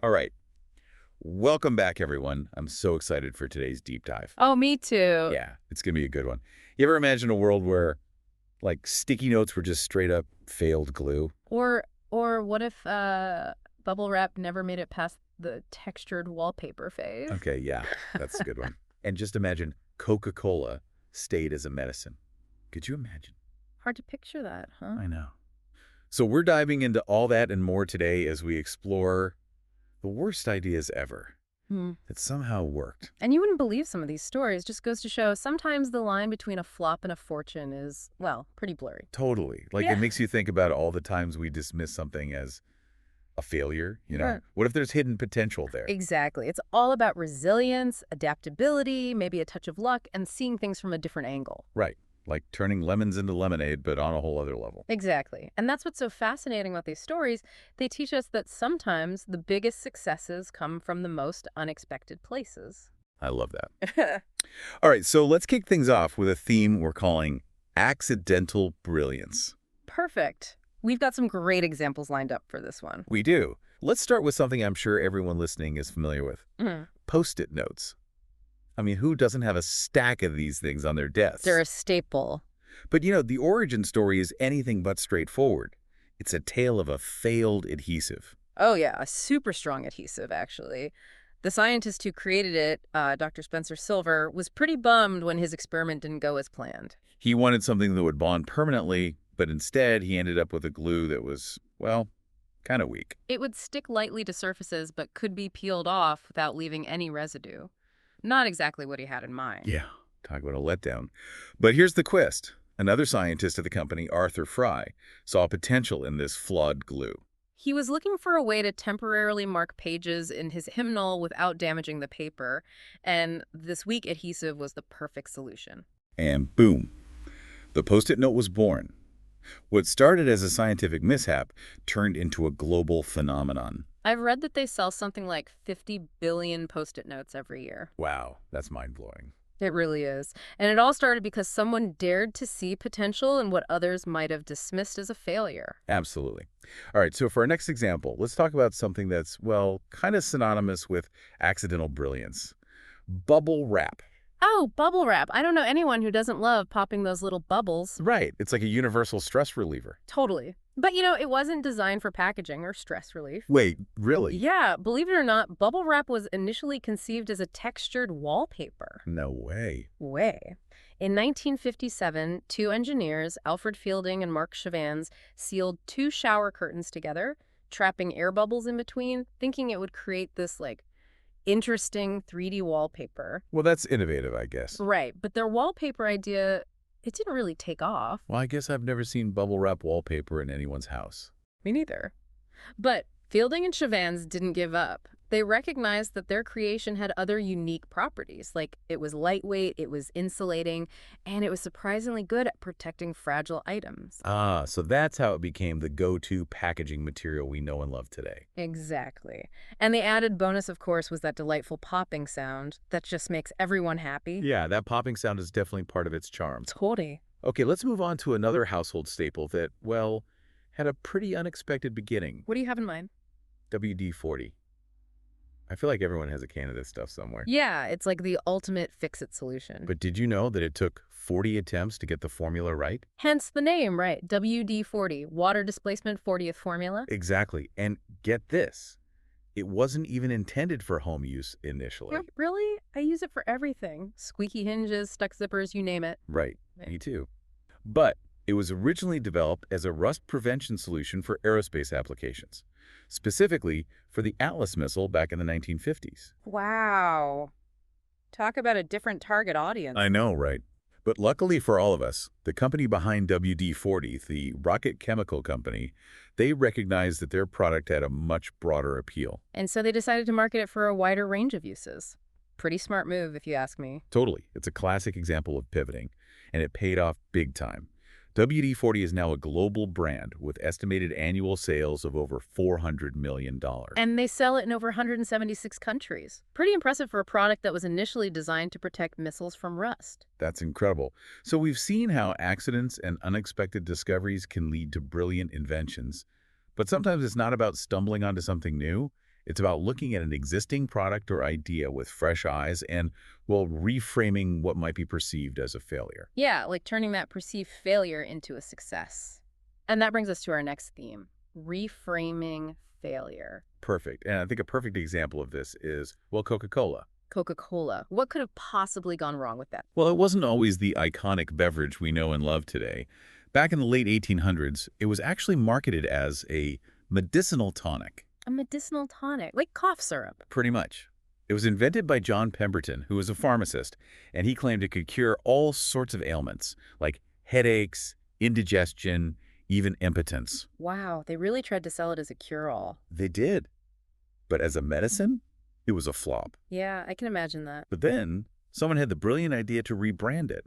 All right. Welcome back, everyone. I'm so excited for today's deep dive. Oh, me too. Yeah, it's going to be a good one. You ever imagine a world where, like, sticky notes were just straight up failed glue? Or or what if bubble wrap never made it past the textured wallpaper phase? Okay, yeah, that's a good one. And just imagine Coca-Cola stayed as a medicine. Could you imagine? Hard to picture that, huh? I know. So we're diving into all that and more today as we explore the worst ideas ever Hmm. that somehow worked. And you wouldn't believe some of these stories. Just goes to show sometimes the line between a flop and a fortune is, well, pretty blurry. Totally. Like, it Yeah. makes you think about all the times we dismiss something as a failure, you know? Right. What if there's hidden potential there? Exactly. It's all about resilience, adaptability, maybe a touch of luck, and seeing things from a different angle. Right. Like turning lemons into lemonade, but on a whole other level. Exactly. And that's what's so fascinating about these stories. They teach us that sometimes the biggest successes come from the most unexpected places. I love that. All right, so let's kick things off with a theme we're calling accidental brilliance. Perfect. We've got some great examples lined up for this one. We do. Let's start with something I'm sure everyone listening is familiar with. Mhm. Post-it notes. I mean, who doesn't have a stack of these things on their desks? They're a staple. But, the origin story is anything but straightforward. It's a tale of a failed adhesive. Oh, yeah, a super strong adhesive, actually. The scientist who created it, Dr. Spencer Silver, was pretty bummed when his experiment didn't go as planned. He wanted something that would bond permanently, but instead he ended up with a glue that was, well, kind of weak. It would stick lightly to surfaces but could be peeled off without leaving any residue. Not exactly what he had in mind. Yeah, talk about a letdown. But here's the twist. Another scientist at the company, Arthur Fry, saw potential in this flawed glue. He was looking for a way to temporarily mark pages in his hymnal without damaging the paper, and this weak adhesive was the perfect solution. And boom, the Post-it note was born. What started as a scientific mishap turned into a global phenomenon. I've read that they sell something like 50 billion Post-it notes every year. Wow, that's mind-blowing. It really is. And it all started because someone dared to see potential in what others might have dismissed as a failure. Absolutely. All right, so for our next example, let's talk about something that's, well, kind of synonymous with accidental brilliance. Bubble wrap. Oh, bubble wrap. I don't know anyone who doesn't love popping those little bubbles. Right, it's like a universal stress reliever. Totally. But it wasn't designed for packaging or stress relief. Wait, really? Yeah, believe it or not, bubble wrap was initially conceived as a textured wallpaper. No way. In 1957, two engineers, Alfred Fielding and Mark Chavans, sealed two shower curtains together, trapping air bubbles in between, thinking it would create this, interesting 3D wallpaper. Well, that's innovative, I guess. Right, but their wallpaper idea, it didn't really take off. Well, I guess I've never seen bubble wrap wallpaper in anyone's house. Me neither. But Fielding and Chavans didn't give up. They recognized that their creation had other unique properties, like it was lightweight, it was insulating, and it was surprisingly good at protecting fragile items. Ah, so that's how it became the go-to packaging material we know and love today. Exactly. And the added bonus, of course, was that delightful popping sound that just makes everyone happy. Yeah, that popping sound is definitely part of its charm. Totally. Okay, let's move on to another household staple that, well, had a pretty unexpected beginning. What do you have in mind? WD-40. I feel like everyone has a can of this stuff somewhere. Yeah, it's like the ultimate fix-it solution. But did you know that it took 40 attempts to get the formula right? Hence the name, right? WD-40, water displacement 40th formula. Exactly. And get this, it wasn't even intended for home use initially. Really? I use it for everything. Squeaky hinges, stuck zippers, you name it. Right, me too. But it was originally developed as a rust prevention solution for aerospace applications, specifically for the Atlas missile back in the 1950s. Wow. Talk about a different target audience. I know, right? But luckily for all of us, the company behind WD-40, the Rocket Chemical Company, they recognized that their product had a much broader appeal. And so they decided to market it for a wider range of uses. Pretty smart move, if you ask me. Totally. It's a classic example of pivoting, and it paid off big time. WD-40 is now a global brand with estimated annual sales of over $400 million. And they sell it in over 176 countries. Pretty impressive for a product that was initially designed to protect missiles from rust. That's incredible. So we've seen how accidents and unexpected discoveries can lead to brilliant inventions. But sometimes it's not about stumbling onto something new. It's about looking at an existing product or idea with fresh eyes and, well, reframing what might be perceived as a failure. Yeah, like turning that perceived failure into a success. And that brings us to our next theme, reframing failure. Perfect. And I think a perfect example of this is, well, Coca-Cola. Coca-Cola. What could have possibly gone wrong with that? Well, it wasn't always the iconic beverage we know and love today. Back in the late 1800s, it was actually marketed as a medicinal tonic. A medicinal tonic, like cough syrup. Pretty much. It was invented by John Pemberton, who was a pharmacist, and he claimed it could cure all sorts of ailments, like headaches, indigestion, even impotence. Wow, they really tried to sell it as a cure-all. They did. But as a medicine, it was a flop. Yeah, I can imagine that. But then, someone had the brilliant idea to rebrand it.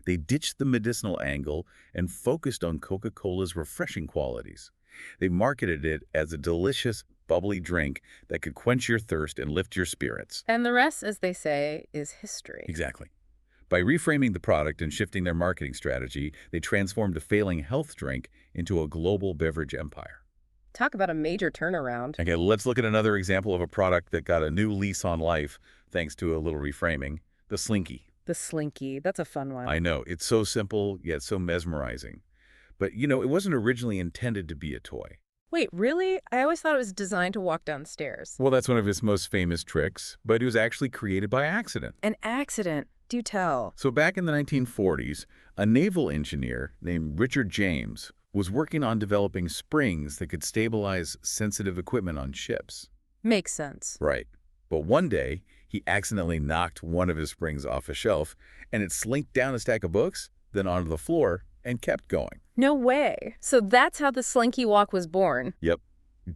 They ditched the medicinal angle and focused on Coca-Cola's refreshing qualities. They marketed it as a delicious, bubbly drink that could quench your thirst and lift your spirits. And the rest, as they say, is history. Exactly. By reframing the product and shifting their marketing strategy, they transformed a failing health drink into a global beverage empire. Talk about a major turnaround. Okay, let's look at another example of a product that got a new lease on life thanks to a little reframing, the Slinky. The Slinky, that's a fun one. I know, it's so simple, yet so mesmerizing. But, it wasn't originally intended to be a toy. Wait, really? I always thought it was designed to walk downstairs. Well, that's one of its most famous tricks, but it was actually created by accident. An accident. Do tell. So back in the 1940s, a naval engineer named Richard James was working on developing springs that could stabilize sensitive equipment on ships. Makes sense. Right. But one day, he accidentally knocked one of his springs off a shelf, and it slinked down a stack of books, then onto the floor, and kept going. No way. So that's how the Slinky Walk was born. Yep.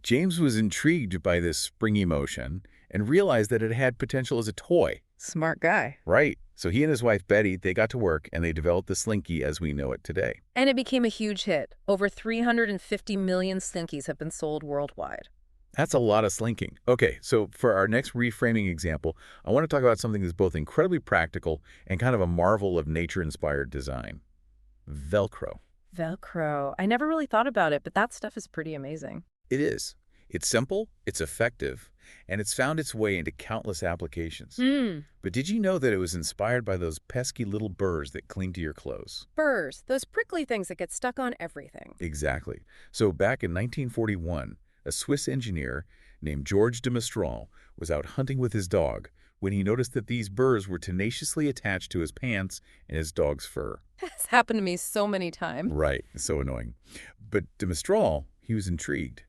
James was intrigued by this springy motion and realized that it had potential as a toy. Smart guy. Right. So he and his wife, Betty, they got to work, and they developed the Slinky as we know it today. And it became a huge hit. Over 350 million Slinkies have been sold worldwide. That's a lot of slinking. Okay, so for our next reframing example, I want to talk about something that's both incredibly practical and kind of a marvel of nature-inspired design. Velcro. Velcro. I never really thought about it, but that stuff is pretty amazing. It is. It's simple, it's effective, and it's found its way into countless applications. But did you know that it was inspired by those pesky little burrs that cling to your clothes? Burrs, those prickly things that get stuck on everything. Exactly. So back in 1941, a Swiss engineer named George de Mestral was out hunting with his dog when he noticed that these burrs were tenaciously attached to his pants and his dog's fur. That's happened to me so many times. Right. It's so annoying. But de Mestral, he was intrigued.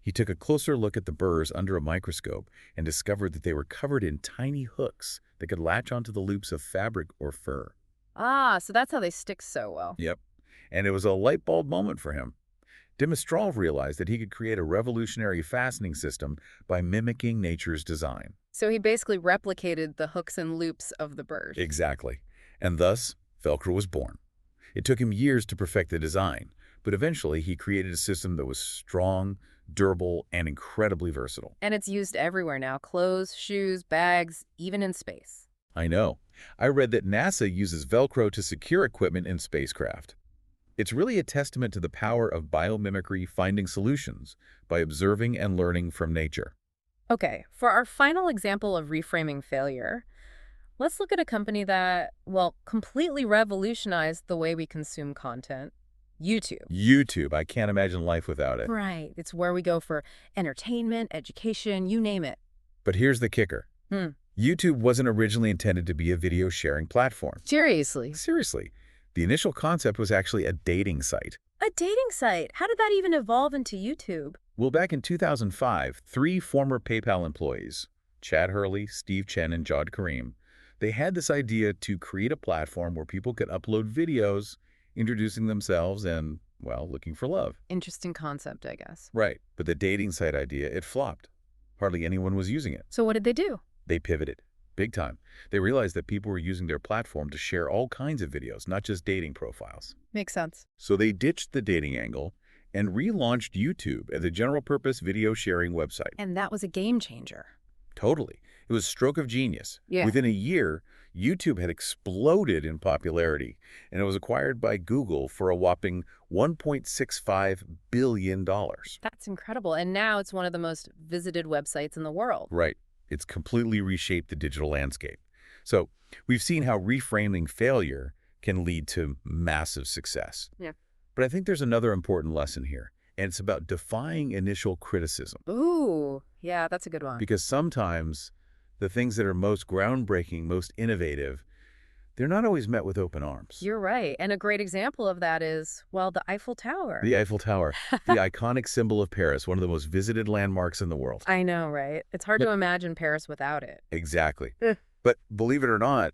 He took a closer look at the burrs under a microscope and discovered that they were covered in tiny hooks that could latch onto the loops of fabric or fur. Ah, so that's how they stick so well. Yep. And it was a light bulb moment for him. De Mestral realized that he could create a revolutionary fastening system by mimicking nature's design. So he basically replicated the hooks and loops of the bird. Exactly. And thus, Velcro was born. It took him years to perfect the design, but eventually he created a system that was strong, durable, and incredibly versatile. And it's used everywhere now. Clothes, shoes, bags, even in space. I know. I read that NASA uses Velcro to secure equipment in spacecraft. It's really a testament to the power of biomimicry finding solutions by observing and learning from nature. Okay, for our final example of reframing failure, let's look at a company that, well, completely revolutionized the way we consume content. YouTube. YouTube. I can't imagine life without it. Right. It's where we go for entertainment, education, you name it. But here's the kicker. YouTube wasn't originally intended to be a video sharing platform. Seriously. Seriously. The initial concept was actually a dating site. A dating site? How did that even evolve into YouTube? Well, back in 2005, 3 former PayPal employees, Chad Hurley, Steve Chen, and Jawed Karim, they had this idea to create a platform where people could upload videos introducing themselves and, well, looking for love. Interesting concept, I guess. Right. But the dating site idea, it flopped. Hardly anyone was using it. So what did they do? They pivoted. Big time. They realized that people were using their platform to share all kinds of videos, not just dating profiles. Makes sense. So they ditched the dating angle and relaunched YouTube as a general-purpose video sharing website. And that was a game changer. Totally. It was a stroke of genius. Yeah. Within a year, YouTube had exploded in popularity, and it was acquired by Google for a whopping $1.65 billion. That's incredible. And now it's one of the most visited websites in the world. Right. It's completely reshaped the digital landscape. So we've seen how reframing failure can lead to massive success. Yeah. But I think there's another important lesson here, and it's about defying initial criticism. Ooh, yeah, that's a good one. Because sometimes the things that are most groundbreaking, most innovative, they're not always met with open arms. You're right. And a great example of that is, well, the Eiffel Tower. The Eiffel Tower, the iconic symbol of Paris, one of the most visited landmarks in the world. I know, right? It's hard But- to imagine Paris without it. Exactly. Eh. But believe it or not,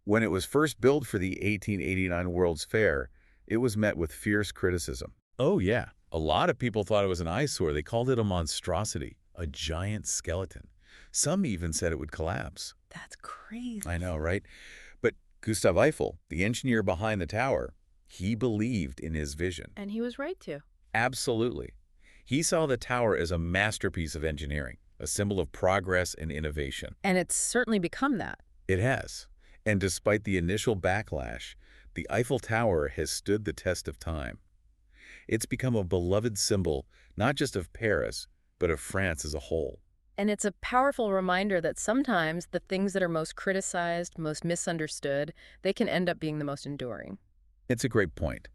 when it was first built for the 1889 World's Fair, it was met with fierce criticism. Oh, yeah. A lot of people thought it was an eyesore. They called it a monstrosity, a giant skeleton. Some even said it would collapse. That's crazy. I know, right? But Gustav Eiffel, the engineer behind the tower, he believed in his vision. And he was right to. Absolutely. He saw the tower as a masterpiece of engineering, a symbol of progress and innovation. And it's certainly become that. It has. And despite the initial backlash, the Eiffel Tower has stood the test of time. It's become a beloved symbol, not just of Paris, but of France as a whole. And it's a powerful reminder that sometimes the things that are most criticized, most misunderstood, they can end up being the most enduring. It's a great point.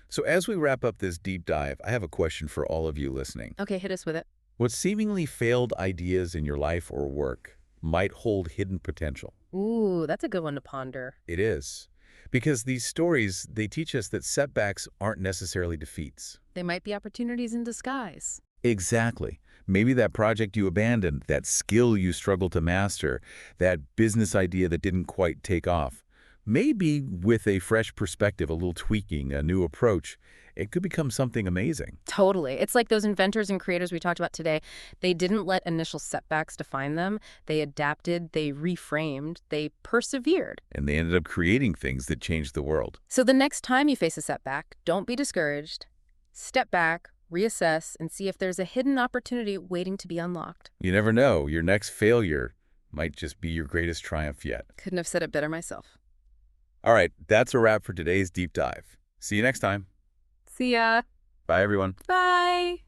So as we wrap up this deep dive, I have a question for all of you listening. Okay, hit us with it. What seemingly failed ideas in your life or work might hold hidden potential? Ooh, that's a good one to ponder. It is. Because these stories, they teach us that setbacks aren't necessarily defeats. They might be opportunities in disguise. Exactly. Maybe that project you abandoned, that skill you struggled to master, that business idea that didn't quite take off. Maybe with a fresh perspective, a little tweaking, a new approach, it could become something amazing. Totally. It's like those inventors and creators we talked about today. They didn't let initial setbacks define them. They adapted, they reframed, they persevered. And they ended up creating things that changed the world. So the next time you face a setback, don't be discouraged. Step back, reassess, and see if there's a hidden opportunity waiting to be unlocked. You never know, your next failure might just be your greatest triumph yet. Couldn't have said it better myself. All right, that's a wrap for today's deep dive. See you next time. See ya. Bye, everyone. Bye.